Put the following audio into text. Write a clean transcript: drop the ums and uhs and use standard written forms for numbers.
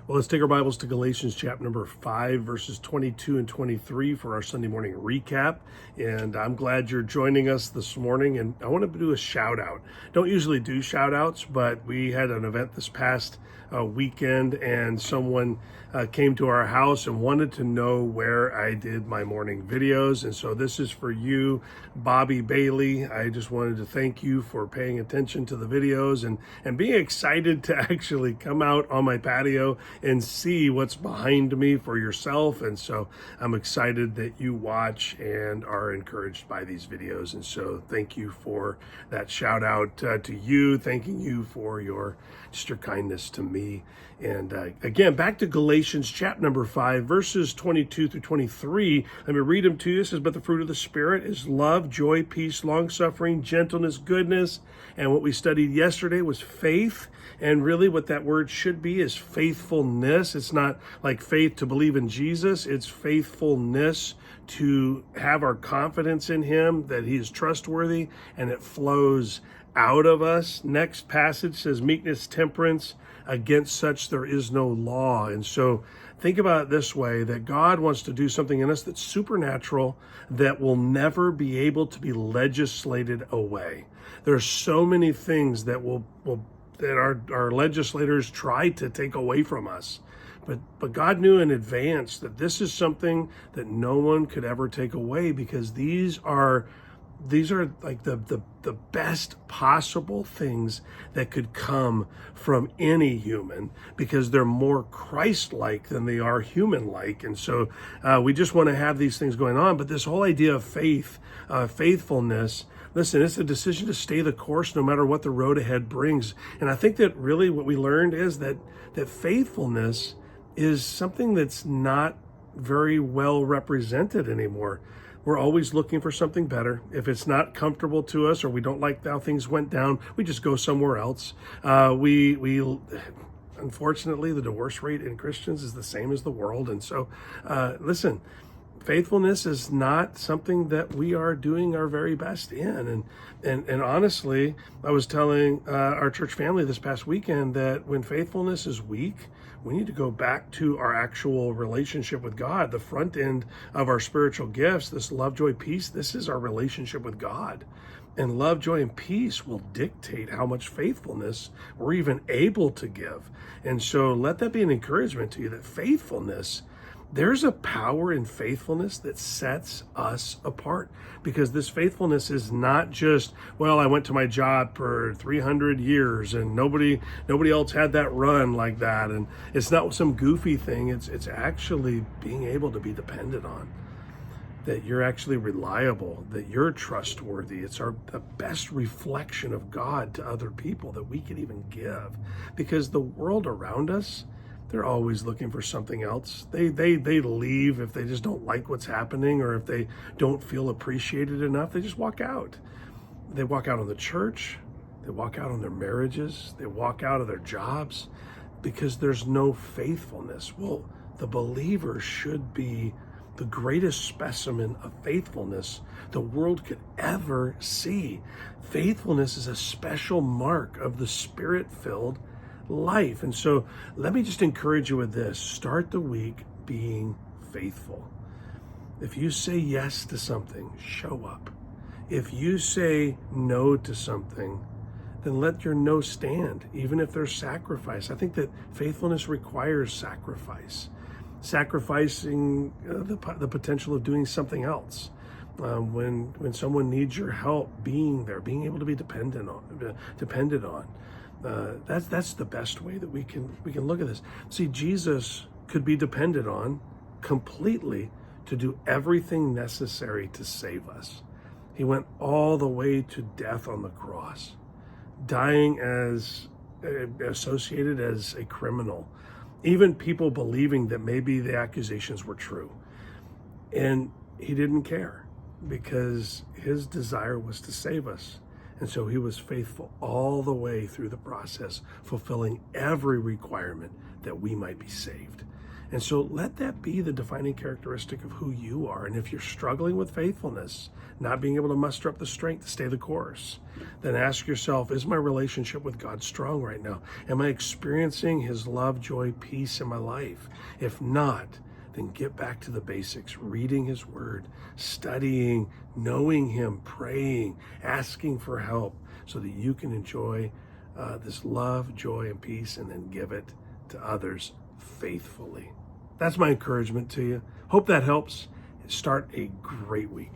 Well, let's take our Bibles to Galatians chapter number 5, verses 22 and 23 for our Sunday morning recap. And I'm glad you're joining us this morning. And I want to do a shout out. Don't usually do shout outs, but we had an event this past weekend, and someone came to our house and wanted to know where I did my morning videos. And so this is for you, Bobby Bailey. I just wanted to thank you for paying attention to the videos and being excited to actually come out on my patio and see what's behind me for yourself. And so I'm excited that you watch and are encouraged by these videos. And so thank you for that shout out to you. Thanking you for your kindness to me. And again, back to Galatians chapter number 5, verses 22 through 23. Let me read them to you. It says, "But the fruit of the Spirit is love, joy, peace, long-suffering, gentleness, goodness." And what we studied yesterday was faith. And really what that word should be is faithfulness. It's not like faith to believe in Jesus. It's faithfulness to have our confidence in him, that he is trustworthy, and it flows out of us. Next passage says meekness, temperance. Against such there is no law. And so think about it this way, that God wants to do something in us that's supernatural, that will never be able to be legislated away. There's so many things that that our legislators try to take away from us. But God knew in advance that this is something that no one could ever take away, because these are like the best possible things that could come from any human, because they're more Christ-like than they are human-like. And so we just want to have these things going on. But this whole idea of faith, faithfulness, listen, it's a decision to stay the course no matter what the road ahead brings. And I think that really what we learned is that faithfulness is something that's not very well represented anymore. We're always looking for something better. If it's not comfortable to us, or we don't like how things went down, we just go somewhere else. Unfortunately, the divorce rate in Christians is the same as the world. And so, listen, faithfulness is not something that we are doing our very best in. And honestly, I was telling our church family this past weekend that when faithfulness is weak, we need to go back to our actual relationship with God. The front end of our spiritual gifts, this love, joy, peace, this is our relationship with God. And love, joy, and peace will dictate how much faithfulness we're even able to give. And so let that be an encouragement to you, that faithfulness, there's a power in faithfulness that sets us apart, because this faithfulness is not just, well, I went to my job for 300 years and nobody else had that run like that. And it's not some goofy thing. It's actually being able to be dependent on, that you're actually reliable, that you're trustworthy. It's the best reflection of God to other people that we can even give, because the world around us, they're always looking for something else. They leave if they just don't like what's happening, or if they don't feel appreciated enough, they just walk out. They walk out on the church, they walk out on their marriages, they walk out of their jobs, because there's no faithfulness. Well, the believer should be the greatest specimen of faithfulness the world could ever see. Faithfulness is a special mark of the Spirit-filled life. And so let me just encourage you with this. Start the week being faithful. If you say yes to something, show up. If you say no to something, then let your no stand, even if there's sacrifice. I think that faithfulness requires sacrifice. Sacrificing the potential of doing something else. When someone needs your help, being there, being able to be depended on. That's the best way that we can look at this. See, Jesus could be depended on completely to do everything necessary to save us. He went all the way to death on the cross, dying as associated as a criminal, even people believing that maybe the accusations were true. And he didn't care, because his desire was to save us. And so he was faithful all the way through the process, fulfilling every requirement that we might be saved. And so let that be the defining characteristic of who you are. And if you're struggling with faithfulness, not being able to muster up the strength to stay the course, then ask yourself, is my relationship with God strong right now? Am I experiencing his love, joy, peace in my life? If not, then get back to the basics, reading his word, studying, knowing him, praying, asking for help so that you can enjoy this love, joy, and peace, and then give it to others faithfully. That's my encouragement to you. Hope that helps. Start a great week.